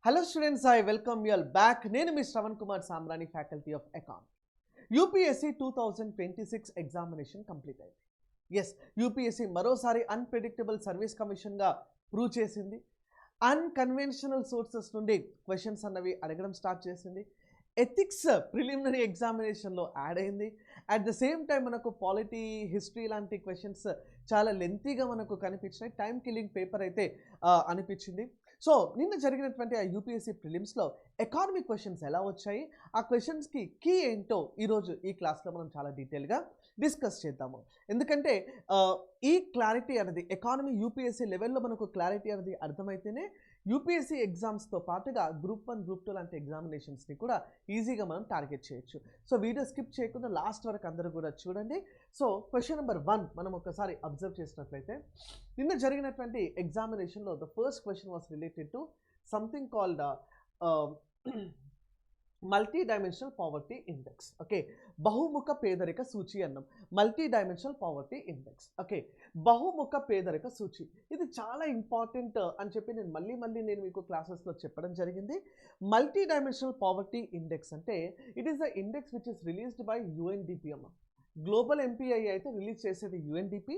Hello students, I welcome you all back. నేను మీ Shravan Kumar Samrani faculty of economy. UPSC 2026 examination complete అయింది. Yes, UPSC మరోసారి unpredictable service కమిషన్గా prove చేసింది. అన్కన్వెన్షనల్ సోర్సెస్ నుండి క్వశ్చన్స్ అన్నవి అడగడం స్టార్ట్ చేసింది. ఎథిక్స్ ప్రిలిమినరీ ఎగ్జామినేషన్లో యాడ్ అయింది. అట్ ద సేమ్ టైం మనకు పాలిటీ, హిస్టరీ లాంటి క్వశ్చన్స్ చాలా లెంతీగా మనకు కనిపించినాయి. టైం కిల్లింగ్ పేపర్ అయితే అనిపించింది. సో నిన్న జరిగినటువంటి ఆ యూపీఎస్సీ ప్రిలిమ్స్లో ఎకానమీ క్వశ్చన్స్ ఎలా వచ్చాయి, ఆ క్వశ్చన్స్కి కీ ఏంటో ఈరోజు ఈ క్లాస్లో మనం చాలా డీటెయిల్గా డిస్కస్ చేద్దాము. ఎందుకంటే ఈ క్లారిటీ అనేది ఎకానమీ యూపీఎస్సీ లెవెల్లో మనకు క్లారిటీ అనేది అర్థమైతేనే యూపీఎస్సీ ఎగ్జామ్స్తో పాటుగా గ్రూప్ 1, గ్రూప్ 2 లాంటి ఎగ్జామినేషన్స్ని కూడా ఈజీగా మనం టార్గెట్ చేయొచ్చు. సో వీడియో స్కిప్ చేయకుండా లాస్ట్ వరకు అందరూ కూడా చూడండి. సో క్వశ్చన్ నెంబర్ 1 మనం ఒకసారి అబ్జర్వ్ చేసినట్లయితే, నిన్న జరిగినటువంటి ఎగ్జామినేషన్లో the first question was related to something called multi dimensional poverty index. Okay, బహుముఖ పేదరిక సూచి అన్నాం. Multi dimensional poverty index. Okay, బహుముఖ పేదరిక సూచి ఇది చాలా ఇంపార్టెంట్ అని చెప్పి నేను మళ్ళీ నేను మీకు క్లాసెస్లో చెప్పడం జరిగింది. మల్టీ డైమెన్షనల్ పావర్టీ ఇండెక్స్ అంటే it is the index which is released by UNDP అమ్మ. గ్లోబల్ ఎంపీఐ అయితే రిలీజ్ చేసేది యుఎన్డిపి,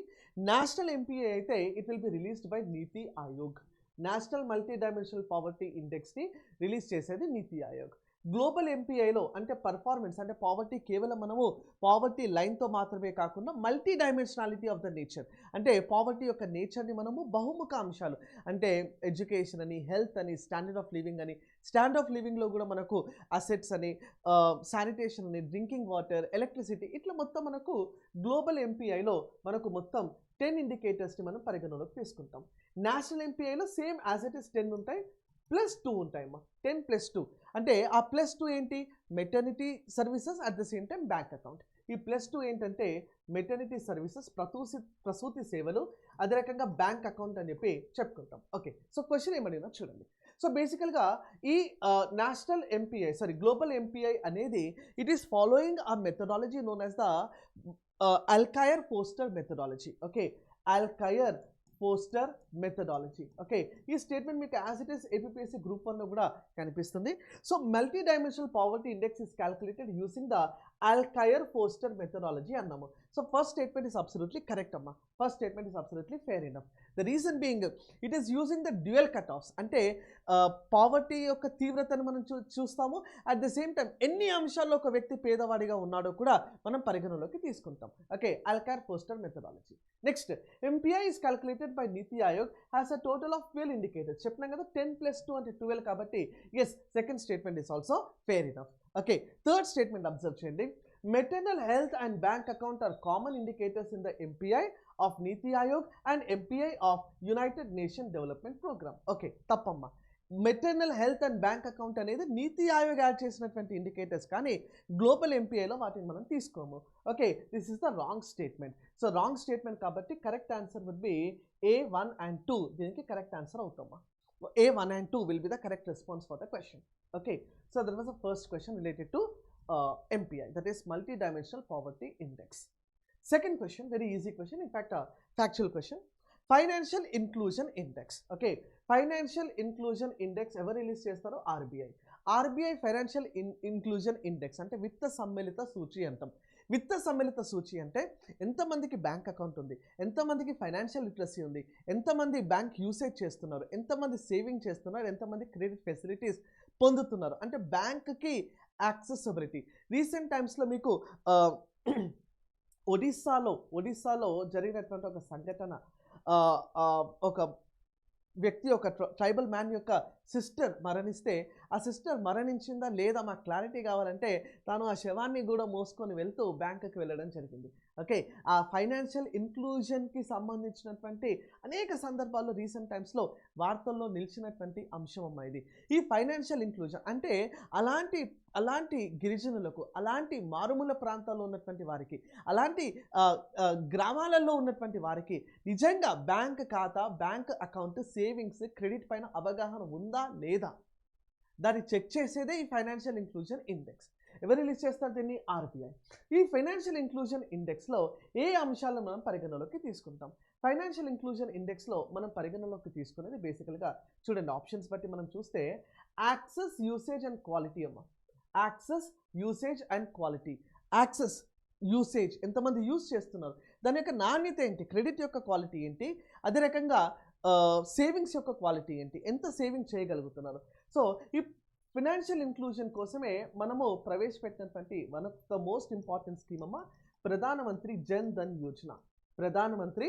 నేషనల్ ఎంపీఐ అయితే it will be released by NITI Aayog. National multi dimensional poverty ఇండెక్స్ని రిలీజ్ చేసేది నీతి ఆయోగ్. గ్లోబల్ ఎంపీఐలో అంటే పర్ఫార్మెన్స్ అంటే poverty కేవలం మనము పావర్టీ లైన్తో మాత్రమే కాకుండా multi dimensionality of the nature అంటే పావర్టీ యొక్క నేచర్ని మనము బహుముఖ అంశాలు అంటే ఎడ్యుకేషన్ అని, హెల్త్ అని, స్టాండర్డ్ ఆఫ్ లివింగ్ అని, స్టాండర్డ్ ఆఫ్ లివింగ్లో కూడా మనకు అసెట్స్ అని, శానిటేషన్ అని, డ్రింకింగ్ వాటర్, ఎలక్ట్రిసిటీ, ఇట్లా మొత్తం మనకు గ్లోబల్ ఎంపీఐలో మనకు మొత్తం 10 ఇండికేటర్స్ని మనం పరిగణలోకి తీసుకుంటాం. నేషనల్ ఎంపీఐలో సేమ్ యాజ్ ఇట్ ఇస్ 10 ఉంటాయి, +2 ఉంటాయి అమ్మా. 10 + 2 అంటే ఆ +2 ఏంటి? Maternity services, at the same time bank account. ఈ +2 ఏంటంటే మెటర్నిటీ సర్వీసెస్, ప్రసూతి సేవలు, అదే రకంగా బ్యాంక్ అకౌంట్ అని చెప్పి చెప్పుకుంటాం. ఓకే, సో క్వశ్చన్ ఏమడినా చూడండి. సో బేసికల్గా ఈ నేషనల్ ఎంపీఐ గ్లోబల్ ఎంపీఐ అనేది it is following a methodology known as the Alkire Foster methodology. Okay, Alkire Foster methodology. Okay, ఈ స్టేట్మెంట్ మీకు as it is APSC group 1లో కూడా కనిపిస్తుంది. So multi dimensional poverty index is calculated using the Alkire Foster methodology అన్నాము. So first statement is absolutely correct అమ్మా. First statement is absolutely fair enough. The reason being it is using the dual cut offs అంటే poverty యొక్క తీవ్రతను మనం చూస్తాము. At the same time ఎన్ని అంశాల్లో ఒక వ్యక్తి పేదవాడిగా ఉన్నాడో కూడా మనం పరిగణలోకి తీసుకుంటాం. Okay, Alkire Foster methodology. Next, MPI is calculated by NITI Aayog has a total of 12 indicators. చెప్పినాం కదా 10 + 2 అంటే 12 కాబట్టి yes, second statement is also fair enough. Okay, third statement observe చేయండి. Maternal health and bank account are common indicators in the MPI of Niti Aayog and MPI of United Nations Development Program. Okay, తప్పమ్మా. Maternal health and bank account అనేది NITI Aayog add చేసినటువంటి indicators, కానీ global ఎంపీఐలో వాటిని మనం తీసుకోము. Okay, this is the wrong statement. So wrong statement కాబట్టి correct answer would be A1 and 2. దీనికి కరెక్ట్ ఆన్సర్ అవుతామా. A1 and 2 will be the correct response for the question. Okay, so that was the first question related to MPI, that is multi-dimensional poverty index. Second question, very easy question, in fact factual question. Financial inclusion index. Okay, financial inclusion index ever release chestaro? RBI financial inclusion index అంటే విత్త సమ్మిళిత సూచి అంటాం. విత్త సమ్మిళిత సూచి అంటే ఎంతమందికి bank account ఉంది, ఎంతమందికి ఫైనాన్షియల్ లిటరసీ ఉంది, ఎంతమంది బ్యాంక్ యూసేజ్ చేస్తున్నారు, ఎంతమంది సేవింగ్ చేస్తున్నారు, ఎంతమంది క్రెడిట్ ఫెసిలిటీస్ పొందుతున్నారు, అంటే బ్యాంక్కి యాక్సెసిబిలిటీ. రీసెంట్ టైమ్స్లో మీకు ఒడిస్సాలో జరిగినటువంటి ఒక సంఘటన, ఒక వ్యక్తి, ఒక ట్రైబల్ మ్యాన్ యొక్క సిస్టర్ మరణిస్తే ఆ సిస్టర్ మరణించిందా లేదా మాకు క్లారిటీ కావాలంటే తాను ఆ శవాన్ని కూడా మోసుకొని వెళ్తూ బ్యాంకుకి వెళ్ళడం జరిగింది. ఓకే, ఆ ఫైనాన్షియల్ ఇంక్లూజన్కి సంబంధించినటువంటి అనేక సందర్భాల్లో రీసెంట్ టైమ్స్లో వార్తల్లో నిలిచినటువంటి అంశం అమ్మా ఇది. ఈ ఫైనాన్షియల్ ఇంక్లూజన్ అంటే అలాంటి గిరిజనులకు, అలాంటి మారుమూల ప్రాంతాల్లో ఉన్నటువంటి వారికి, అలాంటి గ్రామాలలో ఉన్నటువంటి వారికి నిజంగా బ్యాంక్ ఖాతా, బ్యాంక్ అకౌంట్, సేవింగ్స్, క్రెడిట్ పైన అవగాహన ఉందా లేదా దాన్ని చెక్ చేసేదే ఈ ఫైనాన్షియల్ ఇంక్లూజన్ ఇండెక్స్. ఎవరు రిలీజ్ చేస్తారు దీన్ని? ఆర్బీఐ. ఈ ఫైనాన్షియల్ ఇంక్లూజన్ ఇండెక్స్లో ఏ అంశాలను మనం పరిగణలోకి తీసుకుంటాం? ఫైనాన్షియల్ ఇంక్లూజన్ ఇండెక్స్లో మనం పరిగణలోకి తీసుకునేది బేసికల్గా చూడండి, ఆప్షన్స్ బట్టి మనం చూస్తే యాక్సెస్, యూసేజ్ అండ్ క్వాలిటీ అమ్మ. Access, usage and quality. Access, usage ఎంతమంది యూజ్ చేస్తున్నారు, దాని యొక్క నాణ్యత ఏంటి, క్రెడిట్ యొక్క క్వాలిటీ ఏంటి, అదే రకంగా సేవింగ్స్ యొక్క క్వాలిటీ ఏంటి, ఎంత సేవింగ్ చేయగలుగుతున్నారు. సో ఈ ఫినాన్షియల్ ఇంక్లూజన్ కోసమే మనము ప్రవేశపెట్టినటువంటి one of the most important scheme అమ్మ ప్రధానమంత్రి జన్ ధన్ యోజన. ప్రధానమంత్రి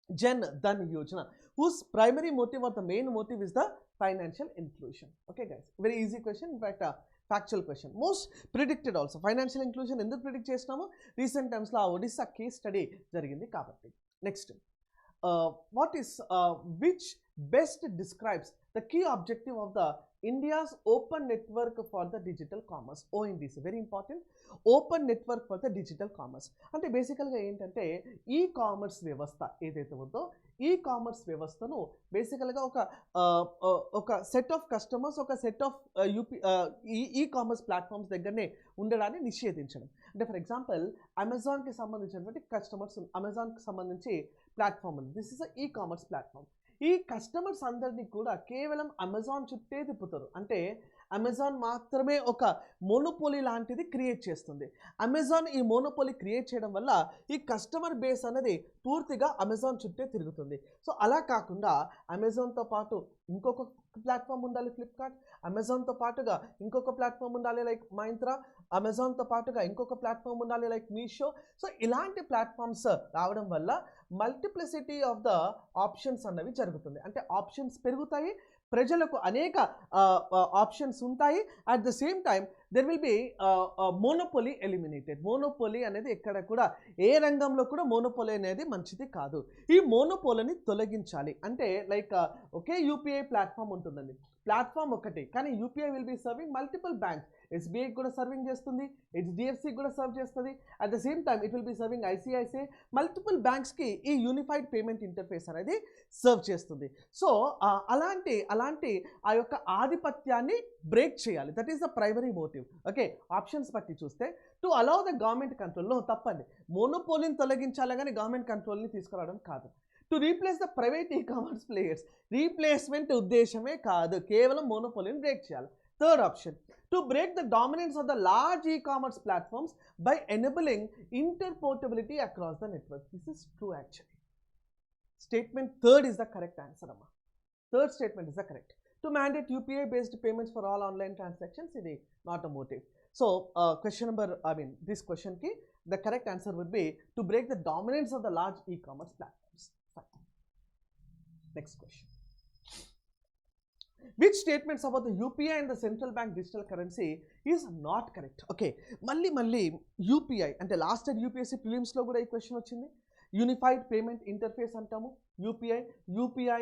Jan Dhan Yojana, whose primary motive or the main motive is the financial inclusion. Okay guys, very easy question, in fact factual question, most predicted also. Financial inclusion ఎందుకు predict చేసినాము? Recent టైమ్స్లో ఆ Odisha case study జరిగింది కాబట్టి. Next, what is which best describes the key objective of the India's open network for the digital commerce, ONDC, very important, open network for the digital commerce. అంటే బేసికల్గా ఏంటంటే e commerce వ్యవస్థ ఏదైతే ఉందో e commerce వ్యవస్థను బేసికల్గా ఒక set of customers, ఒక సెట్ ఆఫ్ ఈ కామర్స్ ప్లాట్ఫామ్స్ దగ్గరనే ఉండడాన్ని నిషేధించడం. అంటే ఫర్ ఎగ్జాంపుల్ అమెజాన్కి సంబంధించినటువంటి కస్టమర్స్, అమెజాన్కి సంబంధించి ప్లాట్ఫామ్ ఉంది, this is e commerce platform. ఈ కస్టమర్స్ అందరినీ కూడా కేవలం అమెజాన్ చుట్టే తిప్పుతారు. అంటే అమెజాన్ మాత్రమే ఒక మోనోపోలీ లాంటిది క్రియేట్ చేస్తుంది. అమెజాన్ ఈ మోనోపోలీ క్రియేట్ చేయడం వల్ల ఈ కస్టమర్ బేస్ అనేది పూర్తిగా అమెజాన్ చుట్టే తిరుగుతుంది. సో అలా కాకుండా అమెజాన్తో పాటు ఇంకొక ప్లాట్ఫామ్ ఉండాలి ఫ్లిప్కార్ట్, అమెజాన్తో పాటుగా ఇంకొక ప్లాట్ఫామ్ ఉండాలి లైక్ మైంత్రా, అమెజాన్తో పాటుగా ఇంకొక ప్లాట్ఫామ్ ఉండాలి లైక్ మీషో. సో ఇలాంటి ప్లాట్ఫామ్స్ రావడం వల్ల మల్టిప్లిసిటీ ఆఫ్ ద ఆప్షన్స్ అన్నవి జరుగుతుంది. అంటే ఆప్షన్స్ పెరుగుతాయి, ప్రజలకు అనేక ఆప్షన్స్ ఉంటాయి. At the same time there will be monopoly eliminated. Monopoly అనేది ఎక్కడ కూడా ఏ రంగంలో కూడా మోనోపోలీ అనేది మంచిది కాదు. ఈ మోనోపోలీని తొలగించాలి అంటే లైక్ ఒకే యూపీఐ ప్లాట్ఫామ్ ఉంటుందండి, ప్లాట్ఫామ్ ఒకటి, కానీ UPI will be serving multiple banks. SBI కూడా సర్వింగ్ చేస్తుంది, హెచ్డిఎఫ్సి కూడా సర్వ్ చేస్తుంది. At the same time it will be serving ICICI, multiple బ్యాంక్స్కి ఈ యూనిఫైడ్ పేమెంట్ ఇంటర్ఫేస్ అనేది సర్వ్ చేస్తుంది. సో అలాంటి ఆ యొక్క ఆధిపత్యాన్ని బ్రేక్ చేయాలి, that is the primary motive. Okay, options బట్టి చూస్తే టు అలౌ ద గవర్నమెంట్ కంట్రోల్లో తప్పండి, మోనోపోలీని తొలగించాలి కానీ గవర్నమెంట్ కంట్రోల్ని తీసుకురావడం కాదు. To replace the private e commerce players, replacement ఉద్దేశమే కాదు, కేవలం మోనోపోలీని బ్రేక్ చేయాలి. Third option, to break the dominance of the large e commerce platforms by enabling interoperability across the network. This is true actually. Statement third is the correct answer amma. Third statement is the correct. To mandate UPI based payments for all online transactions is not a motive. So question number, this question ki the correct answer would be to break the dominance of the large e-commerce platforms. Fine. Next question. Which statements about the UPI and the central bank digital currency is not correct? Okay, malli UPI ante last year UPSC prelims lo kuda ee question vachindi. Unified payment interface అంటాము UPI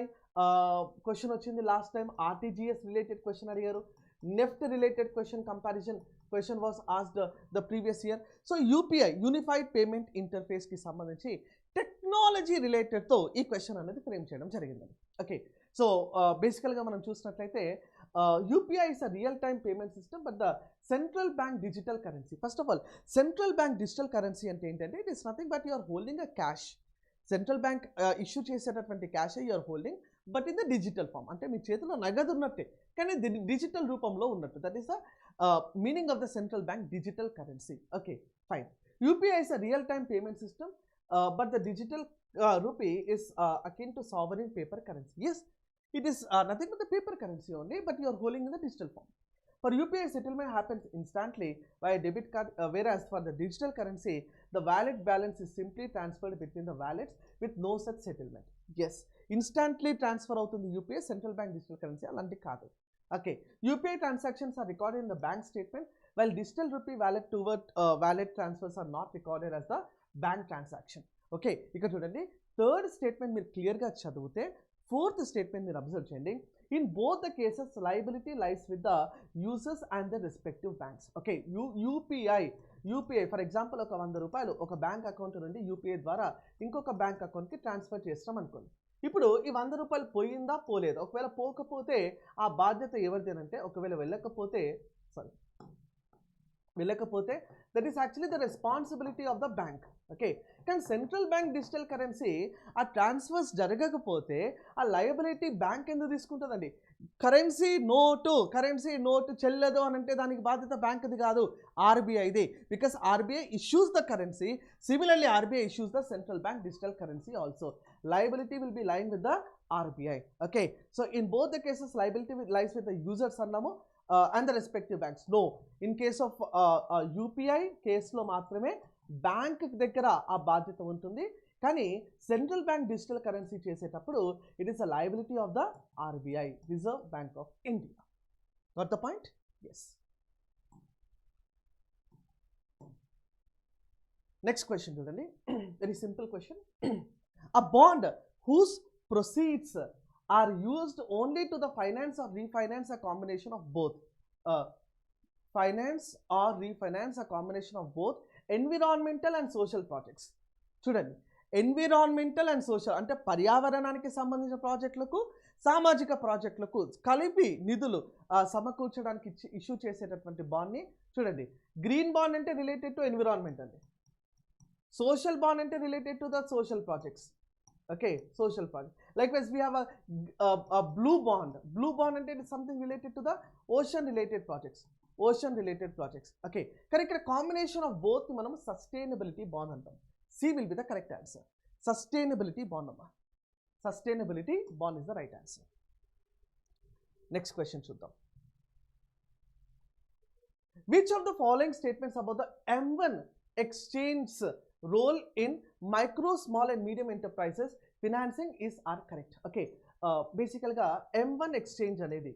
question వచ్చింది last time. RTGS related question అడిగారు, NEFT related comparison question was asked the previous year. So UPI unified payment ఇంటర్ఫేస్కి సంబంధించి technology రిలేటెడ్తో ఈ question అనేది frame చేయడం జరిగింది. Okay, so బేసికల్గా మనం చూసినట్లయితే UPI is a real-time payment system, but the central bank digital currency. First of all, central bank digital currency ante entante it is nothing but you are holding a cash. Central bank issue చేసేటటువంటి cash you are holding, but in the digital form. అంటే మీ చేతిలో నగదు ఉన్నట్టే కానీ digital రూపంలో ఉన్నట్టు. That is the meaning of the central bank digital currency. Okay, fine. UPI is a real-time payment system, but the digital rupee is akin to sovereign paper currency. Yes, it is nothing but the paper currency only, but you are holding in the digital form. For UPI, settlement happens instantly via debit card, whereas for the digital currency, the wallet balance is simply transferred between the wallets with no such settlement. Yes, instantly transfer out in the UPI, central bank digital currency, alanti kaadu. Okay, UPI transactions are recorded in the bank statement, while digital rupee wallet toward wallet transfers are not recorded as the bank transaction. Okay, ఇక్కడ చూడండి, third statement మీరు క్లియర్గా చదివితే fourth statement మీరు observe చేయండి. In both the cases liability lies with the users and the respective banks. Okay, UPI for example ఒక 100 రూపాయలు ఒక బ్యాంక్ అకౌంట్ నుండి యూపీఐ ద్వారా ఇంకొక బ్యాంక్ అకౌంట్కి ట్రాన్స్ఫర్ చేస్తాం అనుకోండి. ఇప్పుడు ఈ 100 రూపాయలు పోయిందా పోలేదా, ఒకవేళ పోకపోతే ఆ బాధ్యత ఎవరిదేనంటే, ఒకవేళ వెళ్ళకపోతే వెళ్ళకపోతే that is actually the responsibility of the bank. Okay, కానీ సెంట్రల్ బ్యాంక్ డిజిటల్ కరెన్సీ ఆ ట్రాన్స్ఫర్స్ జరగకపోతే ఆ లయబిలిటీ బ్యాంక్ ఎందుకు తీసుకుంటుందండి? కరెన్సీ నోటు చెల్లదు అని అంటే దానికి బాధ్యత బ్యాంక్ది కాదు, ఆర్బీఐది. Because RBI issues the currency, similarly RBI issues the central bank digital currency also. Liability will be lying with the RBI. Okay, so in both the cases liability lies with the users అన్నాము and the respective banks. No, in case of UPI కేసులో మాత్రమే bank దగ్గర ఆ బాధ్యత ఉంటుంది, కానీ central bank digital currency చేసేటప్పుడు it is a liability of the RBI, reserve bank of India. Got the point? Yes. Next question చూడండి, very simple question. A bond whose proceeds are used only to the finance or refinance a combination of both finance or refinance a combination of both environmental and social projects. చూడండి, environmental and social అంటే పర్యావరణానికి సంబంధించిన ప్రాజెక్టులకు, సామాజిక ప్రాజెక్టులకు కలిపి నిధులు సమకూర్చడానికి ఇష్యూ చేసేటటువంటి బాండ్ని చూడండి. గ్రీన్ బాండ్ అంటే రిలేటెడ్ టు ఎన్విరాన్మెంట్ అండి, సోషల్ బాండ్ అంటే related to the social projects. Okay, social project. Likewise, we have a blue bond. Blue bond and it is something related to the ocean related projects. Okay, correct combination of both manam sustainability bond antam. C will be the correct answer. Sustainability bond amma. Sustainability bond is the right answer. Next question chuddam. Which of the following statements about the M1 exchange role in micro, small and medium enterprises financing are correct. Okay, basically M1 exchange అనేది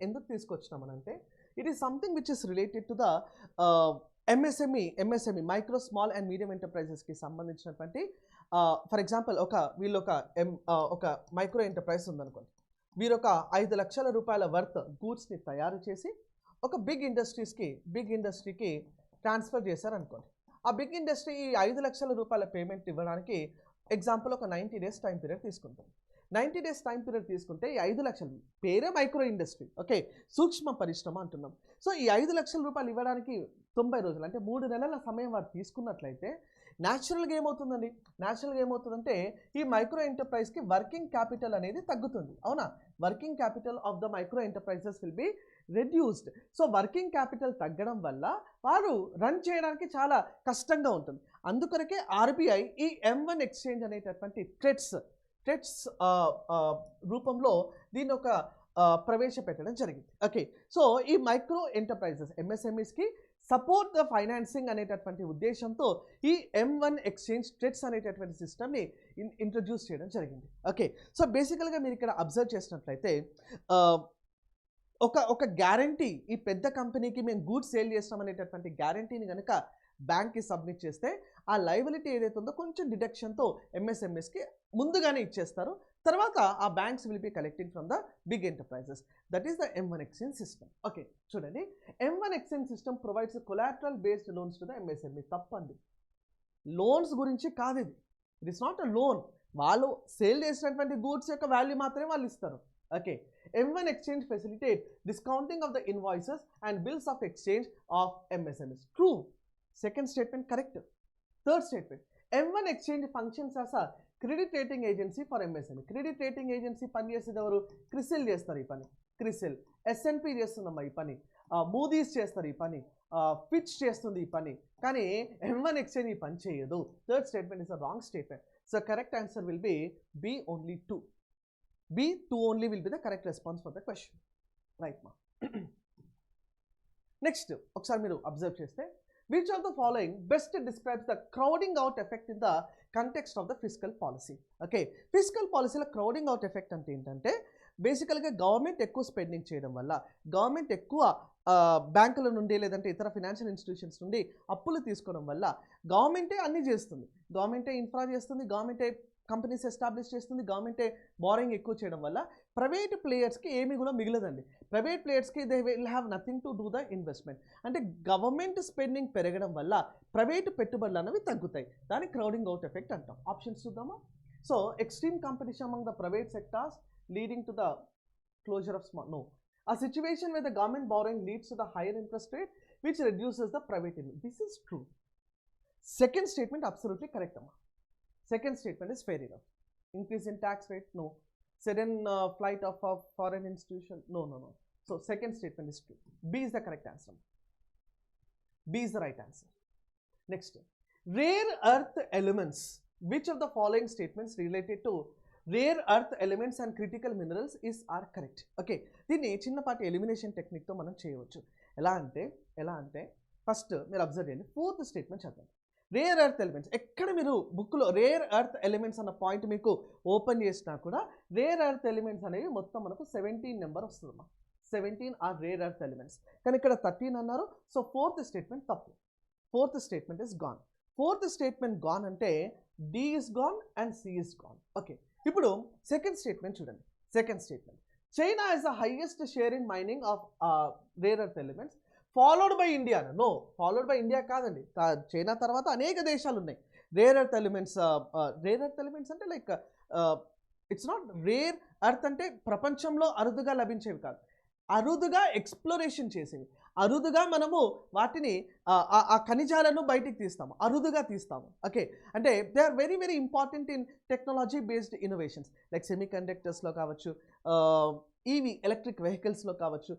ఎందుకు తీసుకొచ్చినామనంటే it is something which is related to the MSME micro small and medium enterprises కి సంబంధించినటువంటి for example ఒక micro enterprise ఉందనుకోండి, వీరు ఒక 5 లక్షల రూపాయల వర్త్ గూడ్స్ని తయారు చేసి ఒక బిగ్ ఇండస్ట్రీకి ట్రాన్స్ఫర్ చేశారనుకోండి. ఆ బిగ్ ఇండస్ట్రీ ఈ 5 లక్షల రూపాయల పేమెంట్ ఇవ్వడానికి ఎగ్జాంపుల్ ఒక 90 days టైం పీరియడ్ తీసుకుంటాం. 90 days టైం పీరియడ్ తీసుకుంటే ఈ 5 లక్షలు పేరే మైక్రో ఇండస్ట్రీ, ఓకే, సూక్ష్మ పరిశ్రమ అంటున్నాం. సో ఈ 5 లక్షల రూపాయలు ఇవ్వడానికి 90 రోజులు అంటే 3 నెలల సమయం వారు తీసుకున్నట్లయితే న్యాచురల్గా ఏమవుతుందంటే ఈ మైక్రో ఎంటర్ప్రైజ్కి వర్కింగ్ క్యాపిటల్ అనేది తగ్గుతుంది. అవునా, working capital of the micro enterprises will be reduced. So working capital తగ్గడం వల్ల వారు రన్ చేయడానికి చాలా కష్టంగా ఉంటుంది. అందుకొరకే ఆర్బీఐ ఈ M1 ఎక్స్చేంజ్ అనేటటువంటి ట్రెడ్స్ రూపంలో దీన్ని ఒక ప్రవేశపెట్టడం జరిగింది. ఓకే, సో ఈ మైక్రో ఎంటర్ప్రైజెస్ MSMEస్కి సపోర్ట్ ద ఫైనాన్సింగ్ అనేటటువంటి ఉద్దేశంతో ఈ M1 ఎక్స్చేంజ్ ట్రెడ్స్ అనేటటువంటి సిస్టమ్ని ఇంట్రడ్యూస్ చేయడం జరిగింది. ఓకే, సో బేసికల్గా మీరు ఇక్కడ అబ్జర్వ్ చేసినట్లయితే ఒక గ్యారంటీ, ఈ పెద్ద కంపెనీకి మేము గూడ్స్ సేల్ చేస్తాం అనేటటువంటి గ్యారంటీని కనుక బ్యాంక్కి సబ్మిట్ చేస్తే ఆ లయబిలిటీ ఏదైతే ఉందో కొంచెం డిడక్షన్తో MSMEస్కి ముందుగానే ఇచ్చేస్తారు. తర్వాత ఆ banks will be collecting from the big enterprises. That is the M1 exchange system. Okay, చూడండి, M1 exchange system provides collateral based loans to the MSME. తప్పండి, లోన్స్ గురించి కాదు ఇది. It is not a loan. వాళ్ళు sale చేసినటువంటి goods యొక్క value మాత్రమే వాళ్ళు ఇస్తారు. Okay, M1 exchange facilitate discounting of the invoices and bills of exchange of MSMEs. True. Second statement correct. Third statement, M1 exchange functions as a credit rating agency for MSME. Credit rating agency పని చేసేది ఎవరు? క్రిసిల్ చేస్తారు ఈ పని. CRISIL, S&P చేస్తుందమ్మా ఈ పని, మూదీస్ చేస్తారు ఈ పని, ఫిచ్ చేస్తుంది ఈ పని, కానీ M1 exchange ఈ పని చేయదు. Third statement is a wrong statement. So correct answer will be B only 2. B2 only will be the correct response for the question. Right, ma. Next, ఒకసారి మీరు అబ్జర్వ్ చేస్తే which of the following best describes the crowding out effect in the context of the fiscal policy? Okay, fiscal policy లో crowding out effect అంటే ఏంటంటే బేసికల్గా government ఎక్కువ spending చేయడం వల్ల, గవర్నమెంట్ ఎక్కువ బ్యాంకుల నుండి లేదంటే ఇతర ఫినాన్షియల్ ఇన్స్టిట్యూషన్స్ నుండి అప్పులు తీసుకోవడం వల్ల గవర్నమెంటే అన్నీ చేస్తుంది, గవర్నమెంటే ఇన్ఫ్రా చేస్తుంది, గవర్నమెంటే కంపెనీస్ ఎస్టాబ్లిష్ చేస్తుంది, గవర్నమెంటే బారింగ్ ఎక్కువ చేయడం వల్ల ప్రైవేట్ ప్లేయర్స్కి ఏమీ కూడా మిగలదండి. ప్రైవేట్ ప్లేయర్స్కి they will have nothing to do the investment. అంటే గవర్నమెంట్ స్పెండింగ్ పెరగడం వల్ల ప్రైవేట్ పెట్టుబడులు అనేవి తగ్గుతాయి. దాన్ని క్రౌడింగ్ అవుట్ ఎఫెక్ట్ అంటాం. ఆప్షన్స్ చూద్దామా. So extreme competition among the private sectors leading to the closure of small, no, A situation where the government borrowing leads to the higher interest rate which reduces the private investment. This is true. Second statement absolutely correct amma. Second statement is fair enough. Increase in tax rate, no. Sudden flight of a foreign institution, no. So second statement is true. B is the correct answer. B is the right answer. Next, rare earth elements. Which of the following statements related to rare earth elements and critical minerals are correct? Okay, దీన్ని చిన్నపాటి elimination టెక్నిక్తో మనం చేయవచ్చు. ఎలా అంటే first మీరు observe చేయండి, fourth statement చదవండి. Rare earth elements ఎక్కడ మీరు బుక్లో రేర్ ఎర్త్ ఎలిమెంట్స్ అన్న పాయింట్ మీకు ఓపెన్ చేసినా కూడా రేర్ ఎర్త్ ఎలిమెంట్స్ అనేవి మొత్తం మనకు 17 నెంబర్ వస్తుందమ్మా. 17 ఆర్ రేర్ ఎర్త్ ఎలిమెంట్స్, కానీ ఇక్కడ 13 అన్నారు. సో ఫోర్త్ స్టేట్మెంట్ తప్పు. Fourth statement is gone. Fourth statement gone అంటే D is gone and C is gone. Okay, ఇప్పుడు సెకండ్ స్టేట్మెంట్ చూడండి. Second statement, China is the highest share in mining of rare earth elements followed by India. No, followed by India కాదండి. China తర్వాత అనేక దేశాలు ఉన్నాయి rare earth elements. Rare earth elements అంటే like it's not rare earth అంటే ప్రపంచంలో అరుదుగా లభించేవి కాదు, అరుదుగా ఎక్స్ప్లోరేషన్ చేసేవి. అరుదుగా మనము వాటిని ఆ ఖనిజాలను బయటికి తీస్తాము, అరుదుగా తీస్తాము. ఓకే, అంటే they are very very important in technology based innovations like semi కండక్టర్స్లో కావచ్చు, ఈవీ ఎలక్ట్రిక్ వెహికల్స్లో కావచ్చు,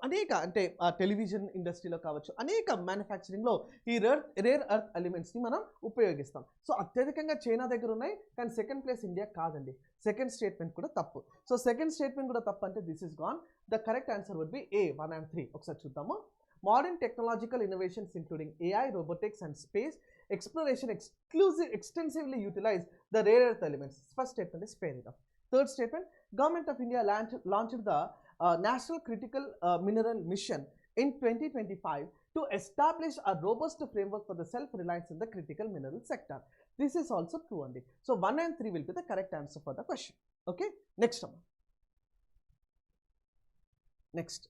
అనేక అంటే టెలివిజన్ ఇండస్ట్రీలో కావచ్చు, అనేక మ్యానుఫ్యాక్చరింగ్లో ఈ రేర్ ఎర్త్ ఎలిమెంట్స్ని మనం ఉపయోగిస్తాం. సో అత్యధికంగా చైనా దగ్గర ఉన్నాయి, కానీ సెకండ్ ప్లేస్ ఇండియా కాదండి. సెకండ్ స్టేట్మెంట్ కూడా తప్పు. సో సెకండ్ స్టేట్మెంట్ కూడా తప్పు అంటే this is gone. The correct answer would be A 1 and 3. ఒకసారి చూద్దాము. Modern technological innovations including AI, robotics and space exploration extensively utilize the rare earth elements. First statement is fair enough. Third statement, Government of India launched the National Critical Mineral Mission in 2025 to establish a robust framework for the self-reliance in the critical mineral sector. This is also true only. So 1 and 3 will be the correct answer for the question. Okay, next one. Next,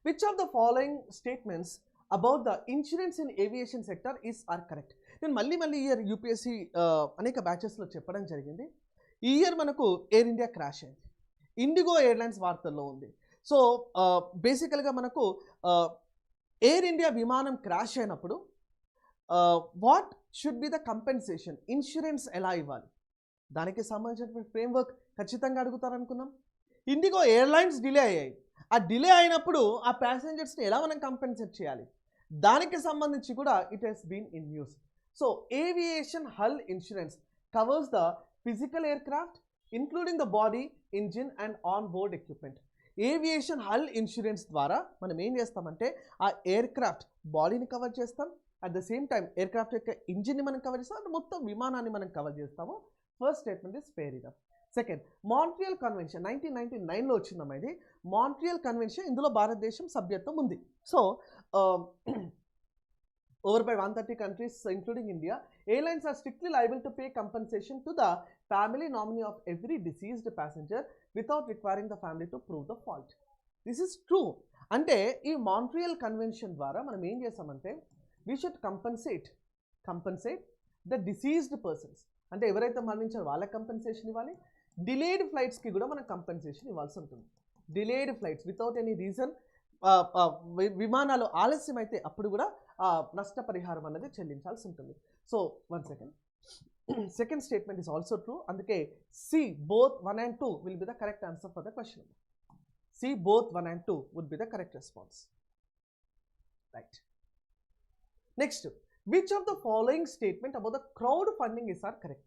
which of the following statements about the insurance in aviation sector are correct? నేను మళ్ళీ year UPSC అనేక బ్యాచెస్లో చెప్పడం జరిగింది. ఈ year మనకు air India crash అయింది, IndiGo airlines వార్తల్లో ఉంది. సో బేసికల్గా మనకు ఎయిర్ ఇండియా విమానం క్రాష్ అయినప్పుడు what should be the compensation, insurance ఎలా ఇవ్వాలి, దానికి సంబంధించిన ఫ్రేమ్వర్క్ ఖచ్చితంగా అడుగుతారనుకున్నాం. ఇండిగో ఎయిర్లైన్స్ డిలే అయ్యాయి, ఆ డిలే అయినప్పుడు ఆ ప్యాసింజర్స్ని ఎలా మనం కంపెన్సేట్ చేయాలి, దానికి సంబంధించి కూడా it has been in news. So aviation hull insurance covers the physical aircraft including the body, engine and on board equipment. Aviation hull insurance ద్వారా మనం ఏం చేస్తామంటే ఆ ఎయిర్క్రాఫ్ట్ బాడీని కవర్ చేస్తాం, at the same time aircraft యొక్క ఇంజిన్ని మనం కవర్ చేస్తాం, అంటే మొత్తం విమానాన్ని మనం కవర్ చేస్తాము. First statement is fair enough. Second, Montreal convention 1999లో వచ్చిందమ్మా ఇది. మాంట్రియల్ కన్వెన్షన్, ఇందులో భారతదేశం సభ్యత్వం ఉంది. So over by 130 countries including India, airlines are strictly liable to pay compensation to the family nominee of every deceased passenger without requiring the family to prove the fault. This is true. అంటే ఈ Montreal convention ద్వారా మనం ఏం చేస్తామంటే we should compensate the diseased persons, అంటే ఎవరైతే మరణించారో వాళ్ళకి compensation ఇవ్వాలి. డిలేడ్ ఫ్లైట్స్కి కూడా మనం కంపెన్సేషన్ ఇవ్వాల్సి ఉంటుంది. Delayed flights without any reason, విమానాలు ఆలస్యం అయితే అప్పుడు కూడా నష్టపరిహారం అనేది చెల్లించాల్సి ఉంటుంది. So 1 second, second statement is also true. అందుకే C both 1 and 2 will be the correct answer for the question. C both 1 and 2 would be the correct response. Right. Next, which of the following statement about the crowd funding is are correct?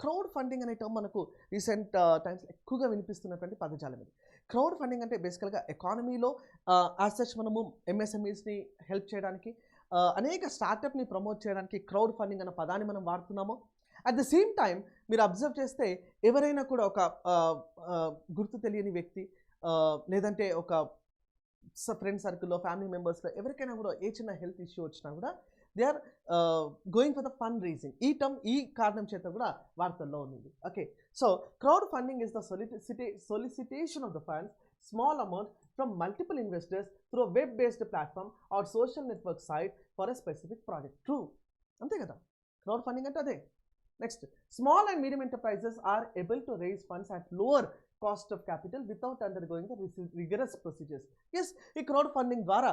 Crowd funding అనే term మనకు recent times ఎక్కువగా వినిపిస్తున్నటువంటి పదజాలం ఇది. Crowd funding అంటే బేసికల్గా ఎకానమీలో as such మనము ఎంఎస్ఎంఈస్ని help చేయడానికి, అనేక స్టార్టప్ని ప్రమోట్ చేయడానికి క్రౌడ్ ఫండింగ్ అన్న పదాన్ని మనం వాడుతున్నాము. అట్ ద సేమ్ టైం మీరు అబ్జర్వ్ చేస్తే ఎవరైనా కూడా ఒక గుర్తు తెలియని వ్యక్తి లేదంటే ఒక ఫ్రెండ్ సర్కిల్లో, ఫ్యామిలీ మెంబర్స్లో ఎవరికైనా కూడా ఏ చిన్న హెల్త్ ఇష్యూ వచ్చినా కూడా they are going for the fund raising. ఈ టర్మ్ ఈ కారణం చేత కూడా వార్తల్లో ఉంది. Okay, so crowd funding is the solicitation of the funds, small amount from multiple investors through a web-based platform or social network site for a specific project. True. అంతే కదా, crowd funding అంటే అదే. Next small and medium enterprises are able to raise funds at lower cost of capital without undergoing the rigorous procedures. Yes, ఈ crowd funding ద్వారా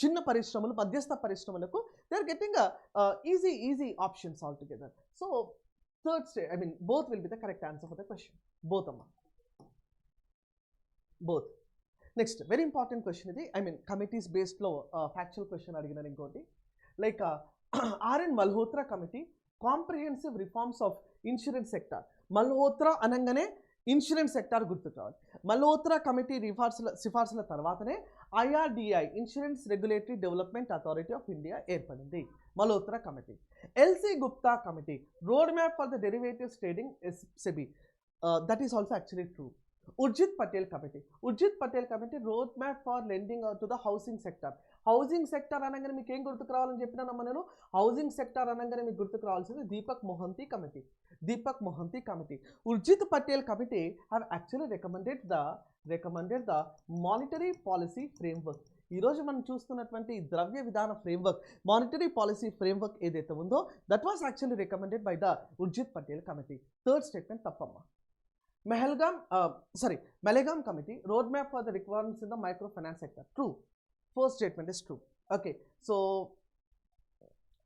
చిన్న పరిశ్రమలు, మధ్యస్థ పరిశ్రమలకు they are getting easy options altogether. So third stage, I mean both will be the correct answer for the question. Both అమ్మా, both. Next very important question ఇది. I mean committees బేస్డ్లో factual question అడిగినారు. ఇంకోటి like RN Malhotra committee comprehensive reforms of insurance sector. Malhotra అనగానే insurance sector గుర్తుకు రావాలి. Malhotra committee సిఫార్సుల తర్వాతనే IRDAI insurance regulatory development authority of India ఏర్పడింది. Malhotra committee. LC Gupta committee road map for the derivatives trading SEBI. That is also actually true. Urjit Patel committee road map for lending to the housing sector. Housing sector అనగానే మీకు ఏం గుర్తుకు రావాలని చెప్పినానమ్మా నేను. Housing sector అనగానే మీకు గుర్తుకు రావాల్సింది Deepak Mohanty committee. Urjit Patel committee have actually recommended the monetary policy framework. ఈరోజు మనం చూస్తున్నటువంటి ద్రవ్య విధాన ఫ్రేమ్వర్క్, మానిటరీ పాలసీ ఫ్రేమ్వర్క్ ఏదైతే ఉందో that was actually recommended by the Urjit Patel committee. Third statement తప్పమ్మా. Malegaon committee roadmap for the requirements in the microfinance sector. True. First statement is true. Okay, so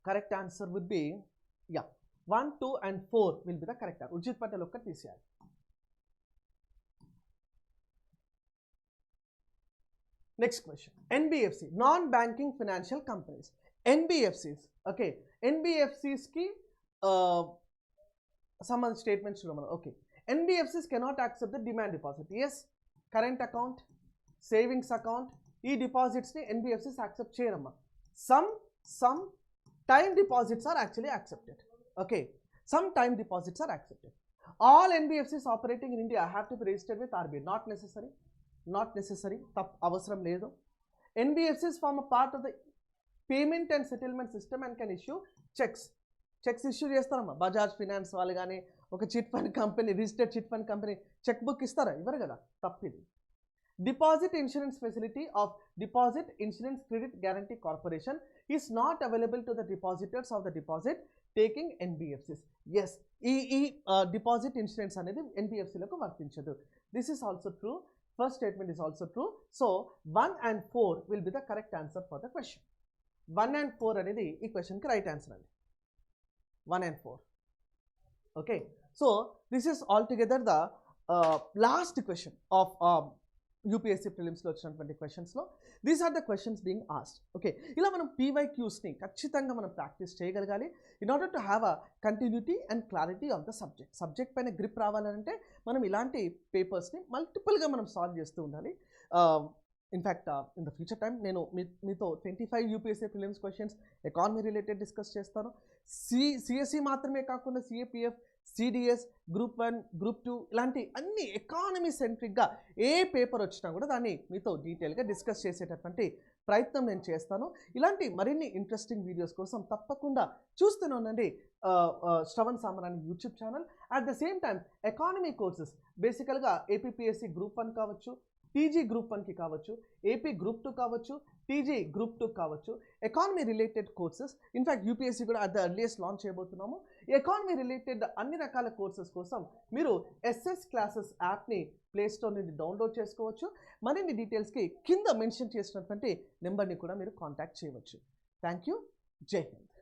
correct answer would be 1, 2 and 4 will be the correct answer. Urjit Patel okka TCI. Next question. NBFC, non-banking financial companies. NBFCs. Okay, NBFCs ki some statements chudamana. Okay, NBFCs cannot accept the demand deposit. Yes, current account, savings account, ఈ డిపాజిట్స్ని NBFCs accept చేయరమ్మా. some time deposits are actually accepted. Okay, some time deposits are accepted. All NBFCs operating in India have to be registered with RBI. Not necessary. అవసరం లేదు. NBFCs form a part of the payment and settlement system and can issue cheques issue చేస్తారమ్మా. Bajaj finance వాళ్ళు కానీ ఒక chit fund company, registered chit fund company cheque book ఇస్తారా? ఇవ్వరు కదా, తప్పిది. Deposit insurance facility of deposit insurance credit guarantee corporation is not available to the depositors of the deposit taking NBFCs. Yes, ఈ deposit insurance అనేది NBFCలకు వర్తించదు. This is also true. First statement is also true. So 1 and 4 will be the correct answer for the question. 1 and 4 అనేది ఈ క్వశ్చన్కి right answer అండి. 1 and 4. Okay, so this is altogether the last question of UPSC prelims లో వచ్చినటువంటి క్వశ్చన్స్లో these are the questions being asked. Okay, ఇలా మనం PYQsని ఖచ్చితంగా మనం ప్రాక్టీస్ చేయగలగాలి in order to have a continuity and clarity of the subject పైన గ్రిప్ రావాలంటే మనం ఇలాంటి పేపర్స్ని మల్టిపుల్గా మనం సాల్వ్ చేస్తూ ఉండాలి. In fact in the future time నేను మీతో 25 UPSC prelims questions economy related discuss చేస్తాను. CSE మాత్రమే కాకుండా CAPF, CDS, Group 1, Group 2 ఇలాంటి అన్ని ఎకానమీ సెంట్రిక్గా ఏ పేపర్ వచ్చినా కూడా దాన్ని మీతో డీటెయిల్గా డిస్కస్ చేసేటటువంటి ప్రయత్నం నేను చేస్తాను. ఇలాంటి మరిన్ని ఇంట్రెస్టింగ్ వీడియోస్ కోసం తప్పకుండా చూస్తూనే ఉండండి Shravan Samrani YouTube channel. At the same time economy courses బేసికల్గా APPSC Group 1 కావచ్చు, TG Group 1కి కావచ్చు, AP Group 2 కావచ్చు, TG Group 2 కావచ్చు, economy related courses. In fact UPSC కూడా అట్ ద ఎర్లియస్ట్ లాంచ్ చేయబోతున్నాము. ఎకానమీ రిలేటెడ్ అన్ని రకాల కోర్సెస్ కోసం మీరు SS క్లాసెస్ యాప్ని ప్లేస్టోర్ నుండి డౌన్లోడ్ చేసుకోవచ్చు. మరిన్ని డీటెయిల్స్కి కింద మెన్షన్ చేసినటువంటి నెంబర్ని కూడా మీరు కాంటాక్ట్ చేయవచ్చు. Thank you. జై హింద్.